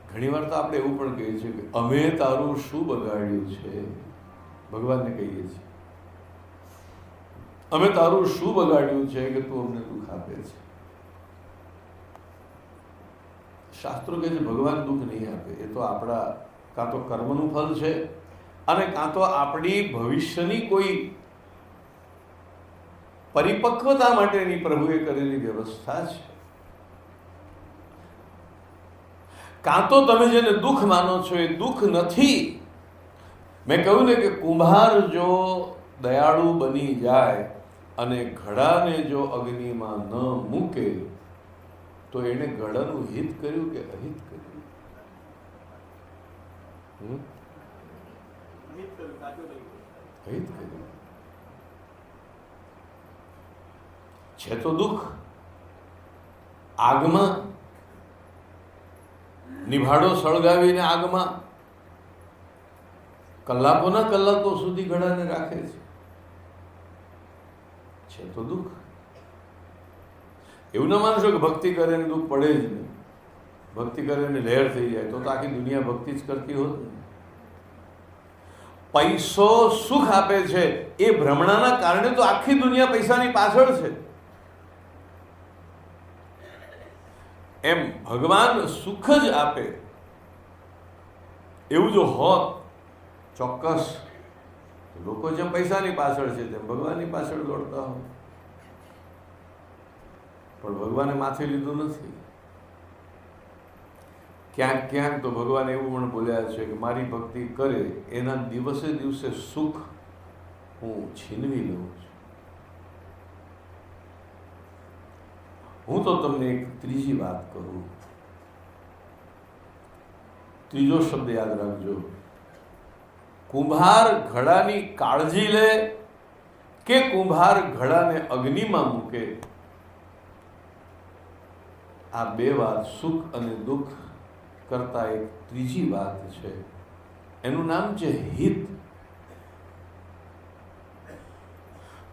ઘણીવાર તો આપણે એવું પણ કહીએ છીએ કે અમે તારું શું બગાડ્યું છે, ભગવાનને કહીએ છીએ, અમે તારું શું બગાડ્યું છે કે તું અમને દુઃખ આપે છે. શાસ્ત્રો કહે છે ભગવાન દુઃખ નહીં આપે, એ તો આપણા કાં તો કર્મનું ફળ છે, અને કાં તો આપણી ભવિષ્યની કોઈ પરિપક્વતા માટેની પ્રભુએ કરેલી વ્યવસ્થા છે. કાં તો તમે જેને દુઃખ માનો છો એ દુઃખ નથી. મેં કહ્યું ને કે કુંભાર જો દયાળુ બની જાય અને ઘડાને જો અગ્નિમાં ન મૂકે તો એને ઘડાનું હિત કર્યું કે અહિત કર્યું? અહિત કર્યું છે. તો દુઃખ આગમાં નિભાડો સળગાવીને આગમાં કલાકોના કલાકો સુધી ઘડાને રાખે છે તો દુઃખ. એવું ના માનશો કે ભક્તિ કરે ને દુઃખ પડે જ નહીં. ભક્તિ કરે ને લહેર થઈ જાય તો આખી દુનિયા ભક્તિ જ કરતી હોત ને. પૈસો સુખ આપે છે એ ભ્રમણાના કારણે તો આખી દુનિયા પૈસાની પાછળ છે. એમ ભગવાન સુખ જ આપે એવું જો હોત ચોક્કસ, લોકો જેમ પૈસાની પાછળ છે તેમ ભગવાનની પાછળ દોડતા હોય. પણ ભગવાને માથે લીધું નથી. ક્યાંક ક્યાંક તો ભગવાન એવું પણ બોલ્યા છે કે મારી ભક્તિ કરે એના દિવસે દિવસે સુખ હું છીનવી લઉં છું. હું તો તમને એક ત્રીજી વાત કરું. ત્રીજો શબ્દ યાદ રાખજો. કુંભાર ઘડાની કાળજી લે કે કુંભાર ઘડાને અગ્નિમાં મૂકે, આ બે વાત સુખ અને દુઃખ કરતા એક ત્રીજી વાત છે. એનું નામ છે હિત.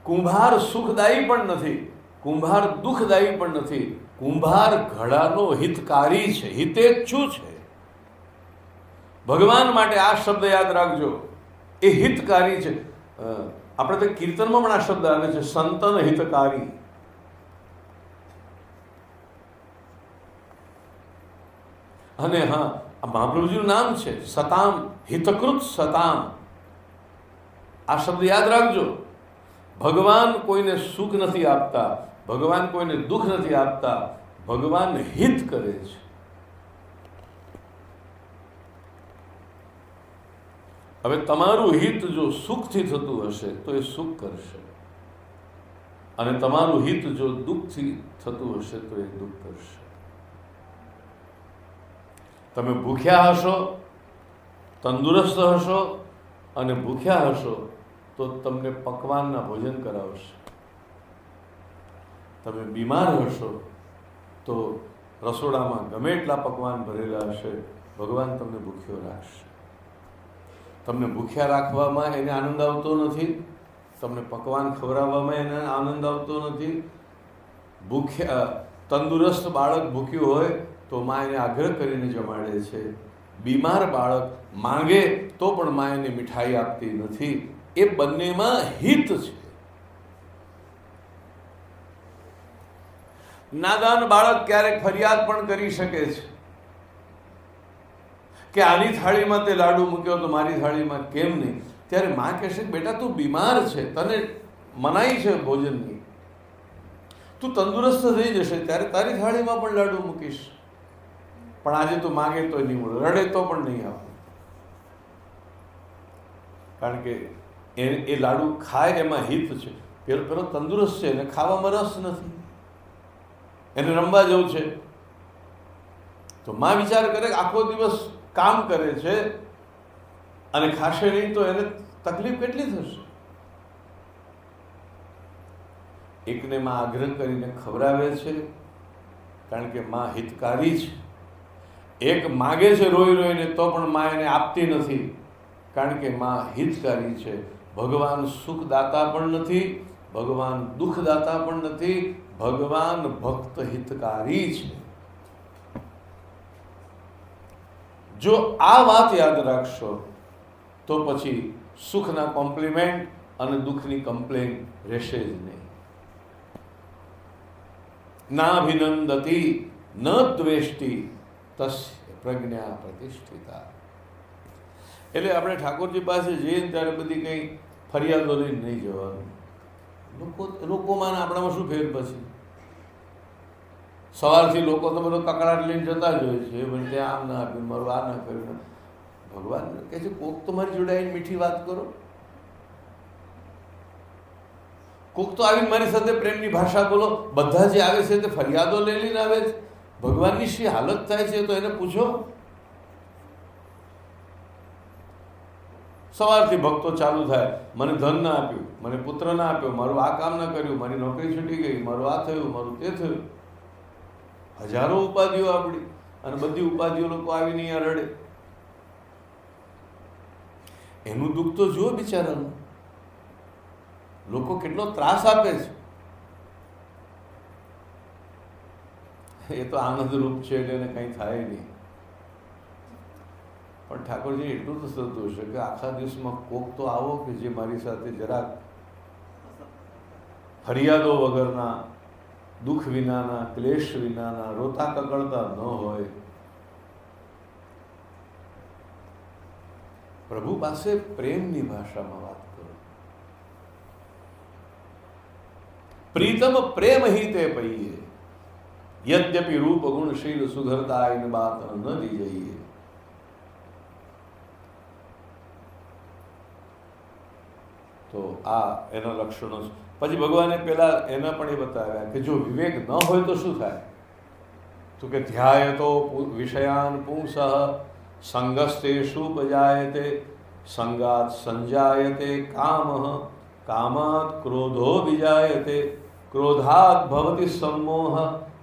કુંભાર સુખદાયી પણ નથી, કુંભાર દુઃખદાયી પણ નથી. કુંભાર ઘડાનો હિતકારી છે, હિતેચ્છુ છે. ભગવાન માટે આ શબ્દ યાદ રાખજો, એ હિતકારી છે. આપણે તો કીર્તનમાં પણ આ શબ્દ આવે છે, સંતન હિતકારી. અને હા, આ મહાપ્રભુજીનું નામ છે સતામ, હિતકૃત સતામ. આ શબ્દ યાદ રાખજો. ભગવાન કોઈને સુખ નથી આપતા, ભગવાન કોઈને દુઃખ નથી આપતા, ભગવાન હિત કરે છે. હવે તમારું હિત જો સુખથી થતું હશે તો એ સુખ કરશે, અને તમારું હિત જો દુઃખથી થતું હશે તો એ દુઃખ કરશે. તમે ભૂખ્યા હશો, તંદુરસ્ત હશો, અને ભૂખ્યા હશો તો તમને પકવાનના ભોજન કરાવશે. તમે બીમાર હશો તો રસોડામાં ગમે એટલા પકવાન ભરેલા હશે, ભગવાન તમને ભૂખ્યો રાખશે. તમને ભૂખ્યા રાખવામાં એને આનંદ આવતો નથી, તમને પકવાન ખવડાવવામાં એને આનંદ આવતો નથી. તંદુરસ્ત બાળક ભૂખ્યું હોય તો મા એને આગ્રહ કરીને જમાડે છે. બીમાર બાળક માંગે તો પણ મા એને મીઠાઈ આપતી નથી. એ બંનેમાં હિત છે. નાદાન બાળક ક્યારેક ફરિયાદ પણ કરી શકે છે કે આની થાળીમાં તે લાડુ મૂક્યો તો મારી થાળીમાં કેમ નહીં. ત્યારે માં કહેશે કે બેટા તું બીમાર છે, તને મનાઈ છે ભોજનની, તું તંદુરસ્ત થઈ જશે ત્યારે તારી થાળીમાં પણ લાડુ મૂકીશ. પણ આજે તું માગે તો નહીં મળે, રડે તો પણ નહીં આપે. કારણ કે એ લાડુ ખાય એમાં હિત છે. પેલો તંદુરસ્ત છે, એને ખાવામાં રસ નથી, એને રમવા જવું છે. તો માં વિચાર કરે કે આખો દિવસ કામ કરે છે અને ખાશે નહીં તો એને તકલીફ કેટલી થશે. એકને માં આગ્રહ કરીને ખવડાવે છે કારણ કે માં હિતકારી છે. એક માગે છે રોઈ રોઈને તો પણ માં એને આપતી નથી કારણ કે માં હિતકારી છે. ભગવાન સુખદાતા પણ નથી, ભગવાન દુઃખદાતા પણ નથી, ભગવાન ભક્ત હિતકારી છે. જો આ વાત યાદ રાખશો તો પછી સુખના કોમ્પ્લિમેન્ટ અને દુઃખની કમ્પ્લેન રહેશે જ નહીં. નાભિનંદતી ન દ્વેષ્ટિ તસ્ય પ્રજ્ઞા પ્રતિષ્ઠિતા. એટલે આપણે ઠાકોરજી પાસે જઈએ ત્યારે બધી કંઈ ફરિયાદો લઈને નહીં જવાનું. લોકોમાં આપણામાં શું ફેર પછી? સવારથી લોકો તો બધો કકડાટ લઈને જતા જ હોય છે, પણ ત્યાં આમ ના આપ્યું, મારું આ ના કર્યું. ભગવાન કહે છે કોક તો મારી જોડે આવીને મીઠી વાત કરો, કોક તો આવીને મારી સાથે પ્રેમની ભાષા બોલો. બધા જે આવે છે તે ફરિયાદો લઈ લઈને આવે છે. ભગવાનની શી હાલત થાય છે તો એને પૂછો. સવારથી ભક્તો ચાલુ થાય, મને ધન ના આપ્યું, મને પુત્ર ના આપ્યો, મારું આ કામ ના કર્યું, મારી નોકરી છૂટી ગઈ, મારું આ થયું, મારું તે થયું. હજારો ઉપાધિઓ આપણી, અને બધી ઉપાધિઓ લોકો આવીને અહીંયા રડે. એનું દુઃખ તો જુઓ બિચારાનું, લોકો કેટલો ત્રાસ આપે છે. એ તો આનંદરૂપ છે એટલે એને કંઈ થાય નહીં. પણ ઠાકોરજી એટલું તો થતું હશે કે આખા દિવસમાં કોક તો આવો કે જે મારી સાથે જરાક ફરિયાદો વગરના, દુઃખ વિનાના, ક્લેશ વિનાના, રોતા કકળતા ન હોય. પ્રભુ પાસે પ્રેમની ભાષામાં વાત કરો. પ્રીતમ પ્રેમ ही ते पइए, यद्यपि रूप गुणशील सुधरता इन बात न दी जाइए. તો આ એના લક્ષણો છે. પછી ભગવાને પેલા એના પણ એ બતાવ્યા કે જો વિવેક ન હોય તો શું થાય? તો કે ધ્યાયતો વિષયાન પુંસઃ સંગસ્તેષુ બજાયતે, સંગાત સંજાયતે કામઃ, કામાત ક્રોધો વિજાયતે, ક્રોધાત ભવતિ सम्मोह,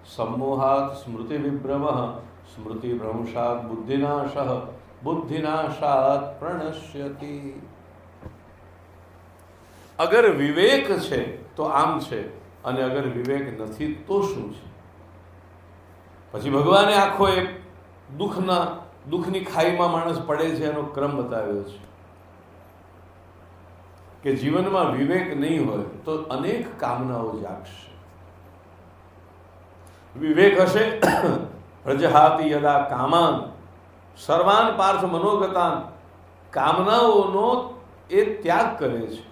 सम्मोहात स्मृति विभ्रमः, स्मृति भ्रंशात बुद्धिनाशः, बुद्धिनाशात प्रणश्यति. અગર વિવેક છે તો આમ છે, અને અગર વિવેક નથી તો શું છે? પછી ભગવાને આખો એક દુઃખની ખાઈમાં માણસ પડે છે એનો ક્રમ બતાવ્યો છે કે જીવનમાં વિવેક નહીં હોય તો અનેક કામનાઓ જાગશે. વિવેક હશે પ્રજહાતિ યદા કામાન સર્વાન પાર્થ મનોગતાન. કામનાઓનો એ ત્યાગ કરે છે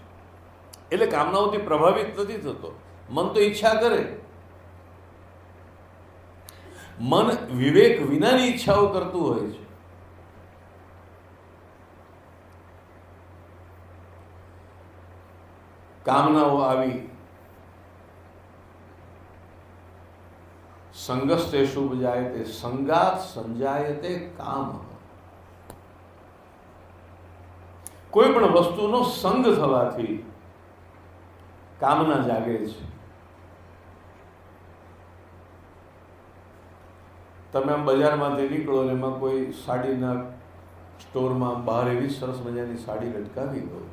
એટલે કામનાઓથી પ્રભાવિત નથી થતો. મન તો ઈચ્છા કરે, મન વિવેક વિનાની ઈચ્છાઓ કરતું હોય છે. કામનાઓ આવી સંગસ્તેષુ બજાયતે, સંગાત સંજાયતે કામ. કોઈ પણ વસ્તુનો સંગ થવાથી કામના જાગે છે. તમે આમ બજારમાંથી નીકળો ને એમાં કોઈ સાડીના સ્ટોરમાં બહાર એવી સરસ મજાની સાડી લટકાવી હોય,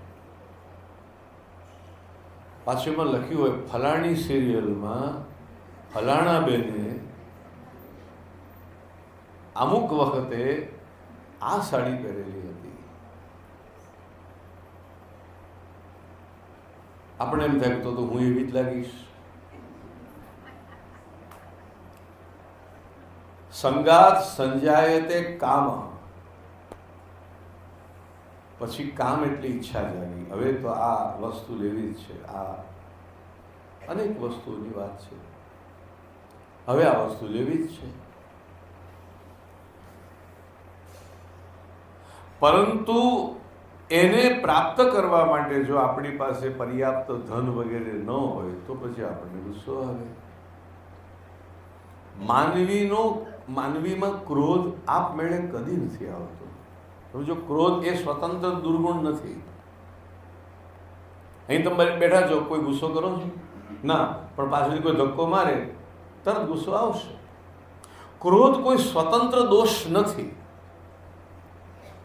પાછું એમાં લખ્યું હોય ફલાણી સિરિયલમાં ફલાણા બેને અમુક વખતે આ સાડી પહેરેલી હતી, આપણે એમ થાય તો હું એવી જ લાગીશ. સંગાત સંજાયતે કામ, પછી કામ એટલી ઈચ્છા જાગી, હવે તો આ વસ્તુ લેવી જ છે. આ અનેક વસ્તુઓની વાત છે, હવે આ વસ્તુ લેવી જ છે. પરંતુ એને પ્રાપ્ત કરવા માટે જો આપણી પાસે પર્યાપ્ત ધન વગેરે ન હોય તો પછી આપણને ગુસ્સો આવે. માનવીમાં ક્રોધ આપમેળે કદી નથી આવતો. જો ક્રોધ એ સ્વતંત્ર દુર્ગુણ નથી. અહીં તમે બેઠા છો, કોઈ ગુસ્સો કરો છો ના, પણ પાછળથી કોઈ ધક્કો મારે તરત ગુસ્સો આવશે. ક્રોધ કોઈ સ્વતંત્ર દોષ નથી.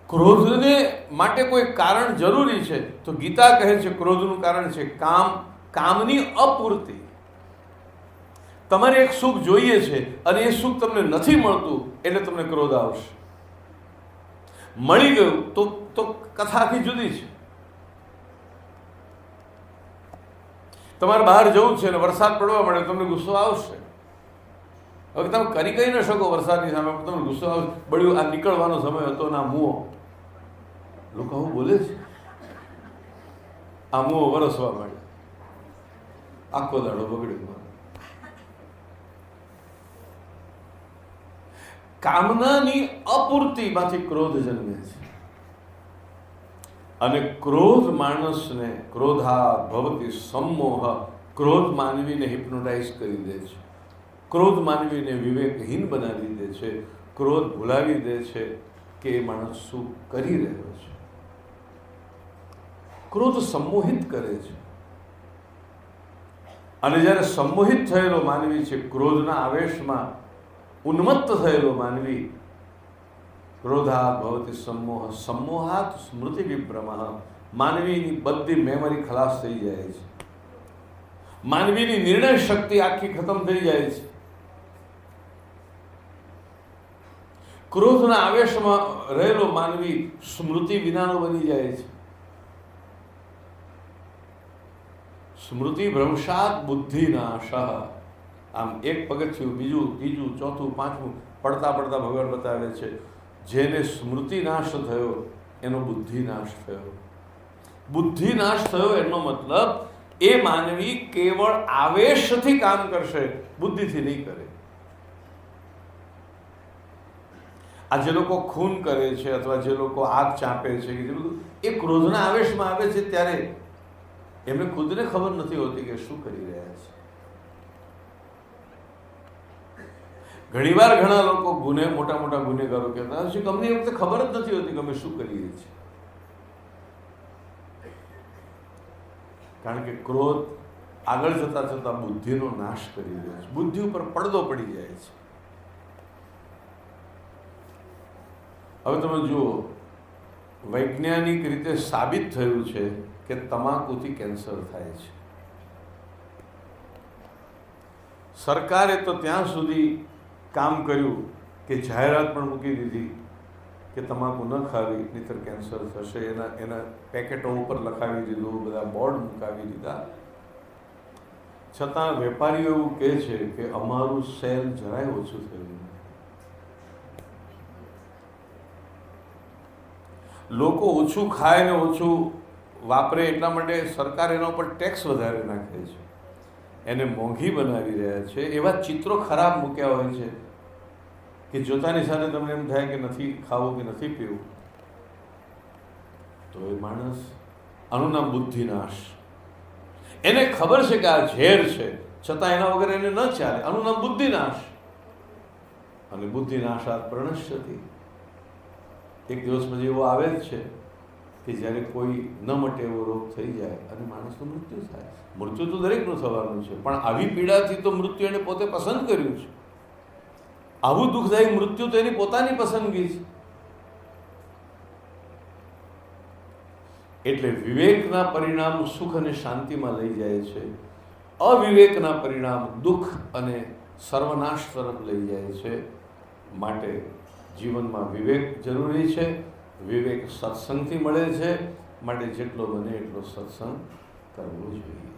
ક્રોધને માટે કોઈ કારણ જરૂરી છે, તો ગીતા કહે છે ક્રોધનું કારણ છે કામની અપૂર્તિ. તમારે એક સુખ જોઈએ છે અને એ સુખ તમને નથી મળતું એટલે તમને ક્રોધ આવશે. મળી ગયું તો કથા આખી જુદી છે. તમારે બહાર જવું છે અને વરસાદ પડવા મળે તમને ગુસ્સો આવશે. હવે તમે કરી ન શકો વરસાદની સામે, તમને ગુસ્સો આવશે. બળ્યું આ નીકળવાનો સમય હતો ના મુઓ, લોકો આવું બોલે છે, આ મુઓ વરસવા માંડે, આખો દાડો બગડ્યો. કામનાની અપૂર્તિમાંથી ક્રોધ જન્મે છે. અને ક્રોધ માણસને ક્રોધા ભવતી સંમોહ, ક્રોધ માનવીને હિપ્નોટાઇઝ કરી દે છે. ક્રોધ માનવીને વિવેકહીન બનાવી દે છે. ક્રોધ ભૂલાવી દે છે કે એ માણસ શું કરી રહ્યો છે. ક્રોધ સંમોહિત કરે છે. અને જ્યારે સંમોહિત થયેલો માનવી છે, ક્રોધના આવેશમાં ઉન્મત્ત થયેલો માનવી, ક્રોધાત ભવતી સંમોહ, સંમોહાત સ્મૃતિ વિભ્રમઃ, માનવીની બધી મેમરી ખલાસ થઈ જાય છે. માનવીની નિર્ણય શક્તિ આખી ખતમ થઈ જાય છે. ક્રોધના આવેશમાં રહેલો માનવી સ્મૃતિ વિનાનો બની જાય છે. સ્મૃતિ ભ્રંશાત બુદ્ધિનાશ. આમ એક પગથિયું, બીજું, ત્રીજું, ચોથું, પાંચમું પડતા પડતા ભગવાન બતાવે છે જેને સ્મૃતિ નાશ થયો એનો બુદ્ધિ નાશ થયો. બુદ્ધિ નાશ થયો એનો મતલબ એ માનવી કેવળ આવેશથી કામ કરશે, બુદ્ધિથી નહીં કરે. આ જે લોકો ખૂન કરે છે અથવા જે લોકો આગ ચાપે છે કે જે બધું એ ક્રોધના આવેશમાં આવે છે ત્યારે એમને ખુદને ખબર નથી હોતી કે શું કરી રહ્યા છે. ઘણીવાર ઘણા લોકો મોટા મોટા ગુનેગારો કહેતા હશે કે અમને એ વખતે ખબર જ નથી હોતી કે અમે શું કરીએ છીએ. કારણ કે ક્રોધ આગળ જતા જતા બુદ્ધિનો નાશ કરી દે છે. બુદ્ધિ ઉપર પડદો પડી જાય છે. હવે તમે જુઓ, વૈજ્ઞાનિક રીતે સાબિત થયું છે કે તમાકુથી કેન્સર થાય છે. સરકારે તો ત્યાં સુધી કામ કર્યું કે જાહેરાત પણ મૂકી દીધી કે તમાકુ ન ખાવી નહીંતર કેન્સર થશે. એના પેકેટો ઉપર લખાવી દીધું, બધા બોર્ડ મુકાવી દીધા. છતાં વેપારીઓ એવું કહે છે કે અમારું સેલ જરાય ઓછું થયું. લોકો ઓછું ખાય ને ઓછું વાપરે એટલા માટે સરકાર એના ઉપર ટેક્સ વધારે નાખે છે, એને મોંઘી બનાવી રહ્યા છે. એવા ચિત્રો ખરાબ મૂક્યા હોય છે કે જોતાની સાથે તમને એમ થાય કે નથી ખાવું કે નથી પીવું. તો એ માણસ, આનું નામ બુદ્ધિનાશ. એને ખબર છે કે આ ઝેર છે, છતાં એના વગર એને ન ચાલે. આનું નામ બુદ્ધિનાશ. અને બુદ્ધિનાશાત પ્રણશ્યતિ. એક દિવસ પછી એવો આવે જ છે કે જ્યારે કોઈ ન મટે એવો રોગ થઈ જાય અને માણસનું મૃત્યુ થાય. મૃત્યુ તો દરેકનું થવાનું છે, પણ આવી પીડાથી તો મૃત્યુ એને પોતે પસંદ કર્યું છે. આવું દુઃખદાયી મૃત્યુ તો એની પોતાની પસંદગી છે. એટલે વિવેકના પરિણામ સુખ અને શાંતિમાં લઈ જાય છે, અવિવેકના પરિણામ દુઃખ અને સર્વનાશ તરફ લઈ જાય છે. માટે જીવનમાં વિવેક જરૂરી છે. વિવેક સત્સંગથી મળે છે, માટે જેટલો બને એટલો સત્સંગ કરવો જોઈએ.